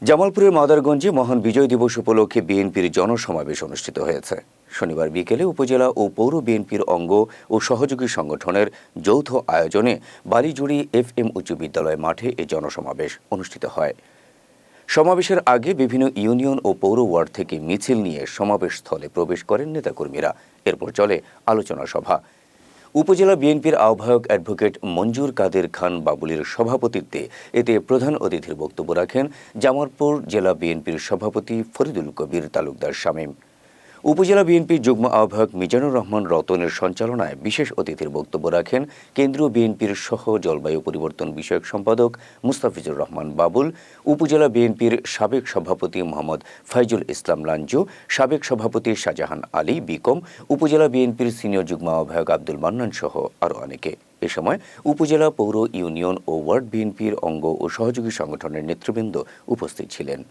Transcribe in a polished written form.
জামালপুরের মাদারগঞ্জে মহান বিজয় দিবস উপলক্ষে বিএনপির জনসমাবেশ অনুষ্ঠিত হয়েছে। শনিবার বিকেলে উপজেলা ও পৌর বিএনপির অঙ্গ ও সহযোগী সংগঠনের যৌথ আয়োজনে বালিজুড়ি FM উচ্চ বিদ্যালয় মাঠে এই জনসমাবেশ অনুষ্ঠিত হয়। সমাবেশের আগে বিভিন্ন ইউনিয়ন ও পৌর ওয়ার্ড থেকে মিছিল নিয়ে সমাবেশ স্থলে প্রবেশ করেন নেতাকর্মীরা। এরপর চলে আলোচনা সভা। উপজেলা বিএনপির আহ্বায়ক অ্যাডভোকেট মঞ্জুর কাদের খান বাবুলির সভাপতিত্বে এতে প্রধান অতিথির বক্তব্য রাখেন জামালপুর জেলা বিএনপির সভাপতি ফরিদুল কবির তালুকদার শামীম। উপজেলা বিএনপির যুগ্ম আহ্বায়ক মিজানুর রহমান রতনের সঞ্চালনায় বিশেষ অতিথির বক্তব্য রাখেন কেন্দ্রীয় বিএনপির সহ জলবায়ু পরিবর্তন বিষয়ক সম্পাদক মুস্তাফিজুর রহমান বাবুল, উপজেলা বিএনপির সাবেক সভাপতি মোহাম্মদ ফাইজুল ইসলাম লাঞ্জু, সাবেক সভাপতি শাহজাহান আলী বিকম, উপজেলা বিএনপির সিনিয়র যুগ্ম আহ্বায়ক আব্দুল মান্নান সহ আরও অনেকে। এ সময় উপজেলা, পৌর, ইউনিয়ন ও ওয়ার্ড বিএনপির অঙ্গ ও সহযোগী সংগঠনের নেতৃবৃন্দ উপস্থিত ছিলেন।